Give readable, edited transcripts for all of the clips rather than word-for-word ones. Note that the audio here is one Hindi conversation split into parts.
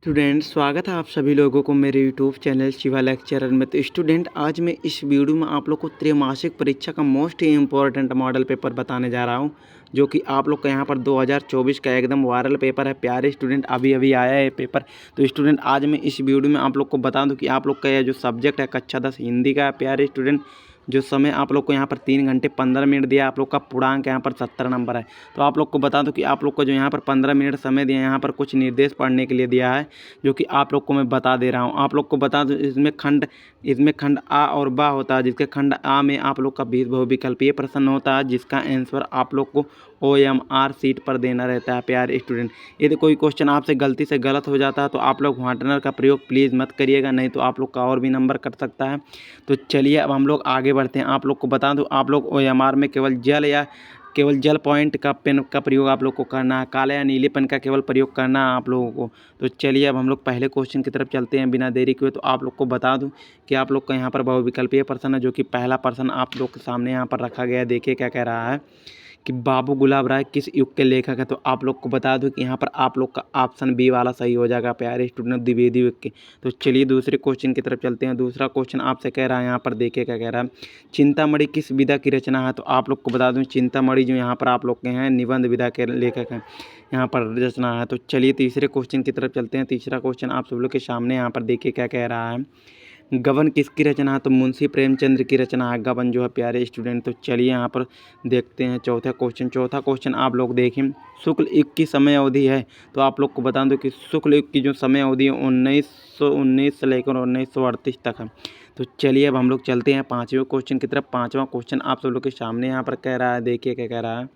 स्टूडेंट, स्वागत है आप सभी लोगों को मेरे यूट्यूब चैनल शिवा लेक्चरर में। तो स्टूडेंट, आज मैं इस वीडियो में आप लोग को त्रैमासिक परीक्षा का मोस्ट ही इम्पोर्टेंट मॉडल पेपर बताने जा रहा हूं, जो कि आप लोग का यहां पर 2024 का एकदम वायरल पेपर है। प्यारे स्टूडेंट, अभी अभी आया है पेपर। तो स्टूडेंट, आज मैं इस वीडियो में आप लोग को बता दूं कि आप लोग का यह जो सब्जेक्ट है कक्षा 10 हिंदी का है। प्यारे स्टूडेंट, जो समय आप लोग को यहाँ पर 3 घंटे 15 मिनट दिया, आप लोग का पूर्णांक यहाँ पर 70 नंबर है। तो आप लोग को बता दूं कि आप लोग को जो यहाँ पर 15 मिनट समय दिया, यहाँ पर कुछ निर्देश पढ़ने के लिए दिया है, जो कि आप लोग को मैं बता दे रहा हूँ। आप लोग को बता दूं, इसमें खंड आ और बा होता है, जिसके खंड आ में आप लोग का बहुविकल्पीय प्रश्न होता है, जिसका आंसर आप लोग को OMR सीट पर देना रहता है। प्यारे स्टूडेंट, यदि कोई क्वेश्चन आपसे गलती से गलत हो जाता है तो आप लोग व्हाटनर का प्रयोग प्लीज़ मत करिएगा, नहीं तो आप लोग का और भी नंबर कट सकता है। तो चलिए अब हम लोग आगे बढ़ते हैं। आप लोग को बता दूं, आप लोग OMR में केवल जल पॉइंट का पेन का प्रयोग आप लोग को करना है, काले या नीले पेन का केवल प्रयोग करना है आप लोगों को। तो चलिए अब हम लोग पहले क्वेश्चन की तरफ चलते हैं बिना देरी किए। तो आप लोग को बता दूं कि आप लोग का यहाँ पर बहुविकल्पीय प्रश्न है, जो कि पहला प्रश्न आप लोग के सामने यहाँ पर रखा गया है। देखिए क्या कह रहा है कि बाबू गुलाब राय किस युग के लेखक है। तो आप लोग को बता दूं कि यहाँ पर आप लोग का ऑप्शन बी वाला सही हो जाएगा। प्यारे स्टूडेंट, द्विवेदी युग के। तो चलिए दूसरे क्वेश्चन की तरफ चलते हैं। दूसरा क्वेश्चन आपसे कह रहा है, यहाँ पर देखिए क्या कह रहा है, चिंतामणि किस विधा की रचना है। तो आप लोग को बता दूं चिंतामणि जो यहाँ पर आप लोग के हैं निबंध विधा के लेखक हैं, यहाँ पर रचना है। तो चलिए तीसरे क्वेश्चन की तरफ चलते हैं। तीसरा क्वेश्चन आप सब लोग के सामने यहाँ पर देखिए क्या कह रहा है, गबन किसकी रचना है। तो मुंशी प्रेमचंद्र की रचना है गबन जो है। प्यारे स्टूडेंट, तो चलिए यहाँ पर देखते हैं चौथा क्वेश्चन आप लोग देखें, शुक्ल युग की समय अवधि है। तो आप लोग को बता दो कि शुक्ल युग की जो समय अवधि है 1919 से लेकर 1938 तक है। तो चलिए अब हम लोग चलते हैं पाँचवें क्वेश्चन की तरफ। पाँचवा क्वेश्चन आप सब लोग के सामने यहाँ पर कह रहा है, देखिए क्या कह रहा है,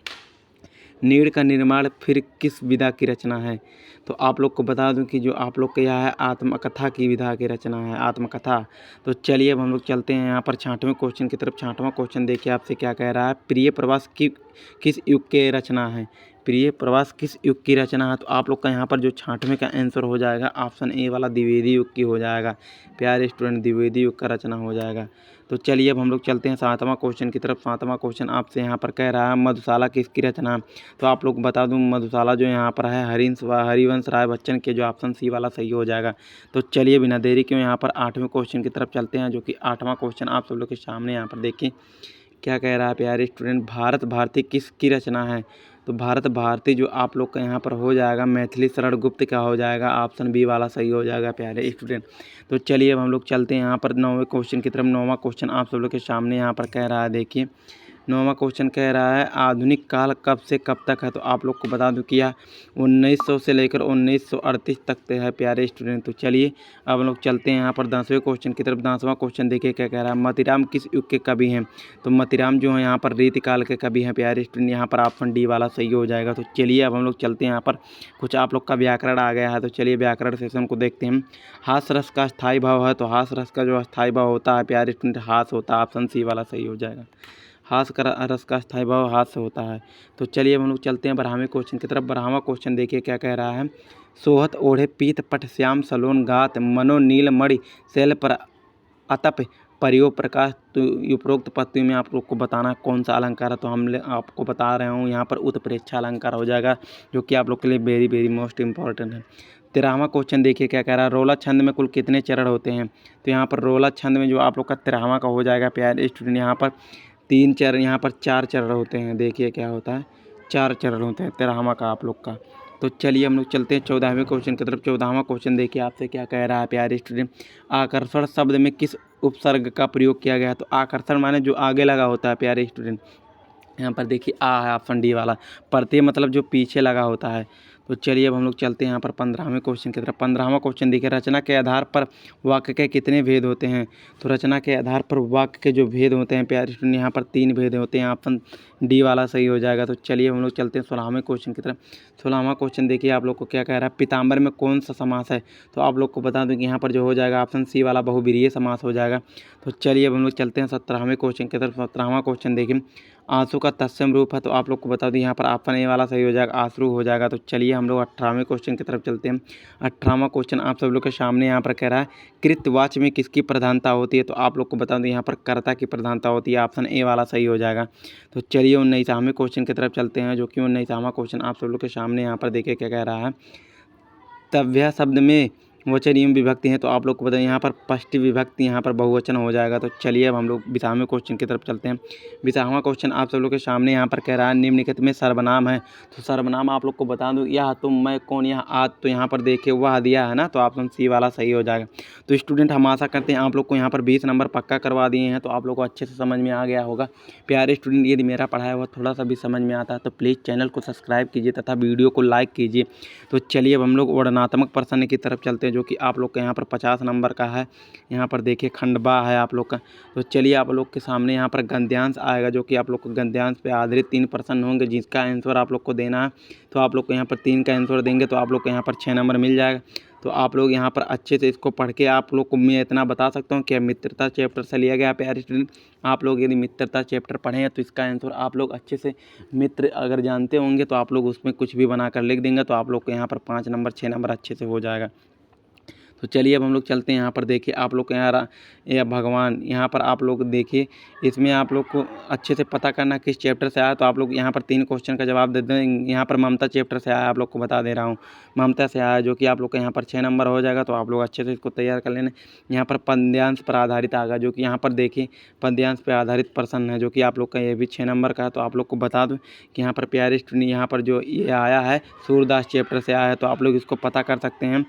नीड़ का निर्माण फिर किस विधा की रचना है। तो आप लोग को बता दूं कि जो आप लोग के यहाँ है आत्मकथा की विधा की रचना है, आत्मकथा। तो चलिए अब हम लोग चलते हैं यहाँ पर छठवें क्वेश्चन की तरफ। छठवां क्वेश्चन देखिए आपसे क्या कह रहा है, प्रिय प्रवास की किस युग के रचना है। प्रिय प्रवास किस युग की रचना है। तो आप लोग का यहाँ पर जो छठवें का आंसर हो जाएगा ऑप्शन ए वाला द्विवेदी युग की हो जाएगा। प्यारे स्टूडेंट, द्विवेदी युग का रचना हो जाएगा। तो चलिए अब हम लोग चलते हैं सातवां क्वेश्चन की तरफ। सातवां क्वेश्चन आपसे यहाँ पर कह रहा है, मधुशाला किसकी रचना है। तो आप लोग बता दूं मधुशाला जो यहाँ पर है हरिवंश राय बच्चन के, जो ऑप्शन सी वाला सही हो जाएगा। तो चलिए बिना देरी क्यों यहाँ पर आठवें क्वेश्चन की तरफ चलते हैं, जो कि आठवां क्वेश्चन आप सब लोग के सामने यहाँ पर देखिए क्या कह रहा है। प्यारे स्टूडेंट, भारत भारती किसकी रचना है। तो भारत भारती जो आप लोग का यहाँ पर हो जाएगा मैथिली शरण गुप्त का हो जाएगा, ऑप्शन बी वाला सही हो जाएगा। प्यारे स्टूडेंट, तो चलिए अब हम लोग चलते हैं यहाँ पर नौवें क्वेश्चन की तरफ। नौवां क्वेश्चन आप सब लोग के सामने यहाँ पर कह रहा है, देखिए नौवां क्वेश्चन कह रहा है, आधुनिक काल कब से कब तक है। तो आप लोग को बता दूं कि यह 1900 से लेकर 1938 तक है। प्यारे स्टूडेंट, तो चलिए अब हम लोग चलते हैं यहाँ पर 10वें क्वेश्चन की तरफ। 10वां क्वेश्चन देखिए क्या कह रहा है, मतीराम किस युग के कवि हैं। तो मतीराम जो है यहाँ पर रीतिकाल के कवि हैं। प्यारे स्टूडेंट, यहाँ पर ऑप्शन डी वाला सही हो जाएगा। तो चलिए अब हम लोग चलते हैं यहाँ पर, कुछ आप लोग का व्याकरण आ गया है। तो चलिए व्याकरण सेशन को देखते हैं। हास रस का स्थायी भाव है। तो हास रस का जो स्थायी भाव होता है प्यारे स्टूडेंट हास होता है, ऑप्शन सी वाला सही हो जाएगा। हास का रस का स्थायी भाव हास से होता है। तो चलिए हम लोग चलते हैं 12वें क्वेश्चन की तरफ। 12वां क्वेश्चन देखिए क्या कह रहा है, सोहत ओढ़े पीत पट श्याम सलोन गात मनो नील मणि शैल पर अतप परियो प्रकाश। तो उपरोक्त पत्तियों में आप लोग को बताना कौन सा अलंकार है। तो हम आपको बता रहे हूँ यहाँ पर उत्प्रेक्षा अलंकार हो जाएगा, जो कि आप लोग के लिए वेरी वेरी मोस्ट इंपॉर्टेंट है। 13वां क्वेश्चन देखिए क्या कह रहा है, रोला छंद में कुल कितने चरण होते हैं। तो यहाँ पर रोला छंद में जो आप लोग का 13वां का हो जाएगा। प्यारे स्टूडेंट, यहाँ पर 3 चरण, यहाँ पर 4 चरण होते हैं। देखिए क्या होता है, 4 चरण होते हैं 13वां का आप लोग का। तो चलिए हम लोग चलते हैं 14वें क्वेश्चन की तरफ। 14वां क्वेश्चन देखिए आपसे क्या कह रहा है। प्यारे स्टूडेंट, आकर्षण शब्द में किस उपसर्ग का प्रयोग किया गया है। तो आकर्षण माने जो आगे लगा होता है। प्यारे स्टूडेंट, यहाँ पर देखिए आ है ऑप्शन डी वाला, प्रत्यय मतलब जो पीछे लगा होता है। तो चलिए अब हम लोग चलते हैं यहाँ पर 15वें क्वेश्चन की तरफ। 15वां क्वेश्चन देखिए, रचना के आधार पर वाक्य के कितने भेद होते हैं। तो रचना के आधार पर वाक्य के जो भेद होते हैं प्यारे स्टूडेंट, यहाँ पर 3 भेद होते हैं, ऑप्शन डी वाला सही हो जाएगा। तो चलिए हम लोग चलते हैं 16वें क्वेश्चन की तरफ। 16वां क्वेश्चन देखिए आप लोग को क्या कह रहा है, पीताम्बर में कौन सा समास है। तो आप लोग को बता दूं कि यहाँ पर जो हो जाएगा ऑप्शन सी वाला बहुब्रीहि समास हो जाएगा। तो चलिए अब हम लोग चलते हैं 17वें क्वेश्चन की तरफ। 17वां क्वेश्चन देखिए, आंसू का तत्सम रूप है। तो आप लोग को बता दूं यहाँ पर ऑप्शन ए वाला सही हो जाएगा, आंसू हो जाएगा। तो चलिए हम लोग 18वें क्वेश्चन की तरफ चलते हैं। 18वां क्वेश्चन आप सब लोग के सामने यहाँ पर कह रहा है, कृतवाच्य में किसकी प्रधानता होती है। तो आप लोग को बता दूं यहाँ पर कर्ता की प्रधानता होती है, ऑप्शन ए वाला सही हो जाएगा। तो चलिए 19वें क्वेश्चन की तरफ चलते हैं, जो कि 19वां क्वेश्चन आप सब लोग के सामने यहाँ पर देखिए क्या कह रहा है, तव्य शब्द में वचन विभक्ति है, तो आप लोग को बताइए यहाँ पर षष्ठी विभक्ति यहाँ पर बहुवचन हो जाएगा। तो चलिए अब हम लोग 20वें क्वेश्चन की तरफ चलते हैं। 20वां क्वेश्चन आप सब लोग के सामने यहाँ पर कह रहा है निम्नलिखित में सर्वनाम है। तो सर्वनाम आप लोग को बता दूँ, यह, तुम, मैं, कौन, यह, आज। तो यहाँ पर देखिए वह दिया है ना, तो ऑप्शन सी वाला सही हो जाएगा। तो स्टूडेंट हम आशा करते हैं आप लोग को यहाँ पर 20 नंबर पक्का करवा दिए हैं, तो आप लोग को अच्छे से समझ में आ गया होगा। प्यारे स्टूडेंट, यदि मेरा पढ़ाया हुआ थोड़ा सा भी समझ में आता है तो प्लीज़ चैनल को सब्सक्राइब कीजिए तथा वीडियो को लाइक कीजिए। तो चलिए अब हम लोग वर्णनात्मक प्रश्न की तरफ चलते हैं, जो कि आप लोग के यहाँ पर 50 नंबर का है। यहाँ पर देखिए खंडबा है आप लोग का। तो चलिए आप लोग के सामने यहाँ पर गद्यांश आएगा, जो कि आप लोग को गद्यांश पे आधारित 3 प्रश्न होंगे, जिसका आंसर आप लोग को देना है। तो आप लोग को यहाँ पर 3 का आंसर देंगे तो आप लोग को यहाँ पर 6 नंबर मिल जाएगा। तो आप लोग यहाँ पर अच्छे से इसको पढ़ के, आप लोग को मैं इतना बता सकता हूँ कि मित्रता चैप्टर से लिया गया। प्यारे स्टूडेंट, आप लोग यदि मित्रता चैप्टर पढ़ें हैं तो इसका आंसर आप लोग अच्छे से, मित्र अगर जानते होंगे तो आप लोग उसमें कुछ भी बनाकर लिख देंगे, तो आप लोग को यहाँ पर 5 नंबर 6 नंबर अच्छे से हो जाएगा। तो चलिए अब हम लोग चलते हैं। यहाँ पर देखिए आप लोग के यहाँ यह भगवान, यहाँ पर आप लोग देखिए, इसमें आप लोग को अच्छे से पता करना किस चैप्टर से आया। तो आप लोग यहाँ पर 3 क्वेश्चन का जवाब दे दें। यहाँ पर ममता चैप्टर से आया, आप लोग को बता दे रहा हूँ, ममता से आया, जो कि आप लोग के यहाँ पर 6 नंबर हो जाएगा। तो आप लोग अच्छे से इसको तैयार कर लेना। यहाँ पर पद्यांश पर आधारित आएगा, जो कि यहाँ पर देखिए पद्यांश पर आधारित प्रश्न है, जो कि आप लोग का ये भी 6 नंबर का है। तो आप लोग को बता दूँ कि यहाँ पर प्यारे स्टूडेंट, यहाँ पर जो ये आया है सूरदास चैप्टर से आया है, तो आप लोग इसको पता कर सकते हैं।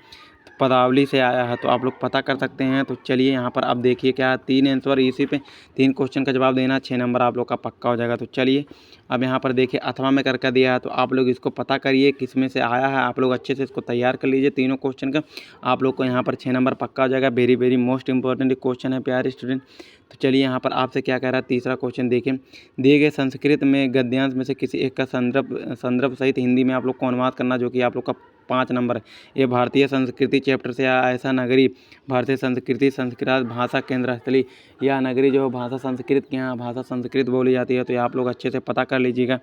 पदावली से आया है, तो आप लोग पता कर सकते हैं। तो चलिए यहाँ पर अब देखिए क्या 3 आंसर इसी पे 3 क्वेश्चन का जवाब देना, 6 नंबर आप लोग का पक्का हो जाएगा। तो चलिए अब यहाँ पर देखिए अथवा में करके दिया है, तो आप लोग इसको पता करिए किस में से आया है। आप लोग अच्छे से इसको तैयार कर लीजिए, तीनों क्वेश्चन का आप लोग को यहाँ पर 6 नंबर पक्का हो जाएगा। Very very most important question है प्यारे स्टूडेंट। तो चलिए यहाँ पर आपसे क्या कह रहा है, तीसरा क्वेश्चन देखिए, दिए गए संस्कृत में गद्यांश में से किसी एक का संदर्भ सहित हिंदी में आप लोग को अनुवाद करना, जो कि आप लोग का 5 नंबर है। ये भारतीय संस्कृति चैप्टर से आया। ऐसा नगरी भारतीय संस्कृति संस्कृत भाषा केंद्र स्थली, यह नगरी जो भाषा संस्कृत के यहाँ भाषा संस्कृत बोली जाती है। तो ये आप लोग अच्छे से पता कर लीजिएगा।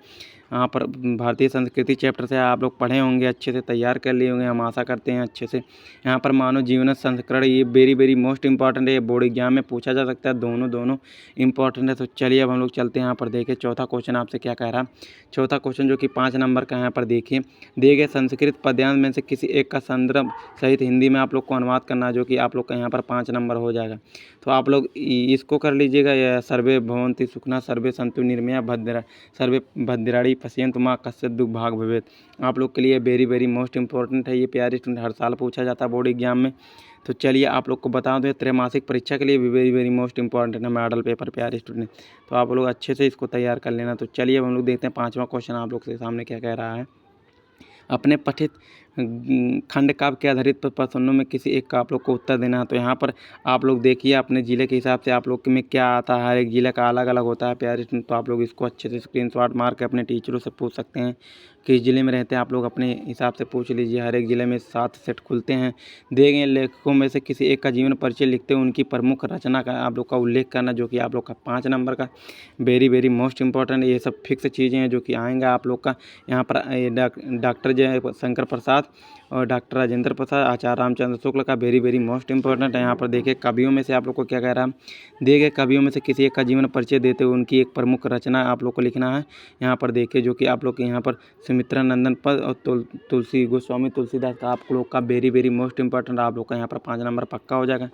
यहाँ पर भारतीय संस्कृति चैप्टर से आप लोग पढ़े होंगे, अच्छे से तैयार कर लिए होंगे, हम आशा करते हैं अच्छे से। यहाँ पर मानव जीवन संस्करण, ये वेरी वेरी मोस्ट इंपॉर्टेंट है, ये बोर्ड एग्जाम में पूछा जा सकता है, दोनों इंपॉर्टेंट है। तो चलिए अब हम लोग चलते हैं। यहाँ पर देखिए चौथा क्वेश्चन आपसे क्या कह रहा है। चौथा क्वेश्चन जो कि 5 नंबर का, यहाँ पर देखिए दिए गए संस्कृत पद्यांश में से किसी एक का संदर्भ सहित हिंदी में आप लोग को अनुवाद करना, जो कि आप लोग का यहाँ पर 5 नंबर हो जाएगा। तो आप लोग इसको कर लीजिएगा, यह सर्वे भवन्ति सुखना सर्वे सन्तु निर्मया सर्वे भद्राणी पश्यन्तु माँ कश्चित् दुर्भाग् भवेत्। आप लोग के लिए वेरी वेरी मोस्ट इंपॉर्टेंट है ये प्यारे स्टूडेंट, हर साल पूछा जाता है बोर्ड एग्जाम में। तो चलिए आप लोग को बता दूँ, त्रैमासिक परीक्षा के लिए भी वेरी वेरी मोस्ट इंपॉर्टेंट है मॉडल पेपर प्यारे स्टूडेंट। तो आप लोग अच्छे से इसको तैयार कर लेना। तो चलिए अब हम लोग देखते हैं 5वां क्वेश्चन आप लोग के सामने क्या कह रहा है। अपने पठित खंड काव्य के आधारित प्रश्नों में किसी एक का आप लोग को उत्तर देना है। तो यहाँ पर आप लोग देखिए अपने ज़िले के हिसाब से आप लोग में क्या आता है, हर एक ज़िले का अलग अलग होता है प्यारे। तो आप लोग इसको अच्छे से स्क्रीनशॉट मार के अपने टीचरों से पूछ सकते हैं, किस ज़िले में रहते हैं आप लोग अपने हिसाब से पूछ लीजिए। हर एक ज़िले में 7 सेट खुलते हैं। दिए गए लेखकों में से किसी एक का जीवन परिचय लिखते हुए उनकी प्रमुख रचना का आप लोग का उल्लेख करना, जो कि आप लोग का 5 नंबर का वेरी वेरी मोस्ट इंपॉर्टेंट। ये सब फिक्स चीज़ें हैं जो कि आएंगे आप लोग का। यहाँ पर डॉक्टर जय शंकर प्रसाद और डॉक्टर राजेंद्र प्रसाद, आचार्य रामचंद्र शुक्ल का वेरी वेरी मोस्ट इंपॉर्टेंट है। यहाँ पर देखिए कवियों में से आप लोग को क्या कह रहा है, दिए गए कवियों में से किसी एक का जीवन परिचय देते हुए उनकी एक प्रमुख रचना आप लोग को लिखना है। यहाँ पर देखिए जो कि आप लोग के यहाँ पर सुमित्रा नंदन पद और तुलसी गोस्वामी तुलसीदास का आप लोग का वेरी वेरी मोस्ट इंपॉर्टेंट, आप लोग का यहाँ पर 5 नंबर पक्का हो जाएगा।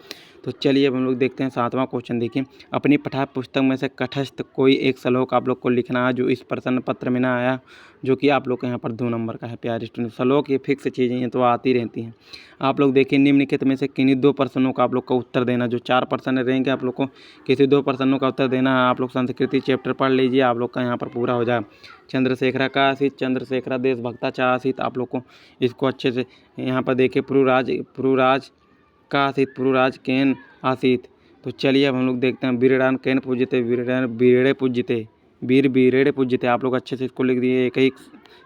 तो चलिए अब हम लोग देखते हैं 7वां क्वेश्चन। देखिए अपनी पाठ्य पुस्तक में से तटस्थ कोई एक श्लोक आप लोग को लिखना है जो इस प्रश्न पत्र में ना आया, जो कि आप लोग के यहाँ पर 2 नंबर का है प्यारे स्टूडेंट। श्लोक ये फिक्स चीज़ें हैं तो आती रहती हैं। आप लोग देखिए निम्नलिखित में से किन्हीं 2 प्रश्नों का आप लोग का उत्तर देना, जो 4 प्रश्न रहेंगे आप लोग को किसी 2 प्रश्नों का उत्तर देना है। आप लोग संस्कृति चैप्टर पढ़ लीजिए, आप लोग का यहाँ पर पूरा हो जाए। चंद्रशेखरा का आसित, चंद्रशेखरा देशभक्ता चा आसित, आप लोग को इसको अच्छे से यहाँ पर देखिए पुरुराज का आसित, पुरुराज केन आसित। तो चलिए अब हम लोग देखते हैं वीरडान केन पूज्यते, वीरडान वीरड़े पूज्यते, वीर वीरड़े पूज्यते। आप लोग अच्छे से इसको लिख दिए, एक ही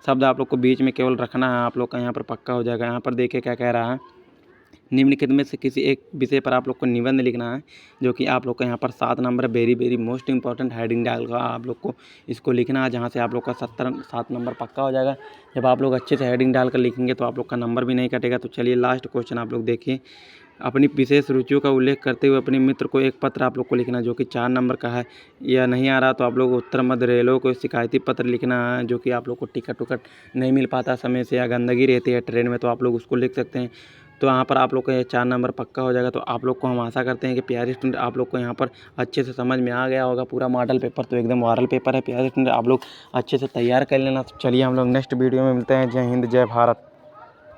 शब्द आप लोग को बीच में केवल रखना है, आप लोग का यहाँ पर पक्का हो जाएगा। यहाँ पर देखिए क्या कह रहा है, निम्नलिखित में से किसी एक विषय पर आप लोग को निबंध लिखना है, जो कि आप लोग का यहाँ पर 7 number very very most important heading डालकर आप लोग को इसको लिखना है, जहाँ से आप लोग का 7 नंबर पक्का हो जाएगा। जब आप लोग अच्छे से हेडिंग डालकर लिखेंगे तो आप लोग का नंबर भी नहीं कटेगा। तो चलिए लास्ट क्वेश्चन आप लोग देखिए, अपनी विशेष रुचियों का उल्लेख करते हुए अपने मित्र को एक पत्र आप लोग को लिखना जो कि 4 नंबर का है। या नहीं आ रहा तो आप लोग उत्तर मध्य रेलवे को शिकायती पत्र लिखना है, जो कि आप लोग को टिकट उकट नहीं मिल पाता समय से या गंदगी रहती है ट्रेन में, तो आप लोग उसको लिख सकते हैं। तो यहाँ पर आप लोग का ये 4 नंबर पक्का हो जाएगा। तो आप लोग को हम आशा करते हैं कि प्यारे स्टूडेंट आप लोग को यहाँ पर अच्छे से समझ में आ गया होगा। पूरा मॉडल पेपर तो एकदम वायरल पेपर है। प्यारे स्टूडेंट आप लोग अच्छे से तैयार कर लेना। तो चलिए हम लोग नेक्स्ट वीडियो में मिलते हैं। जय हिंद, जय भारत।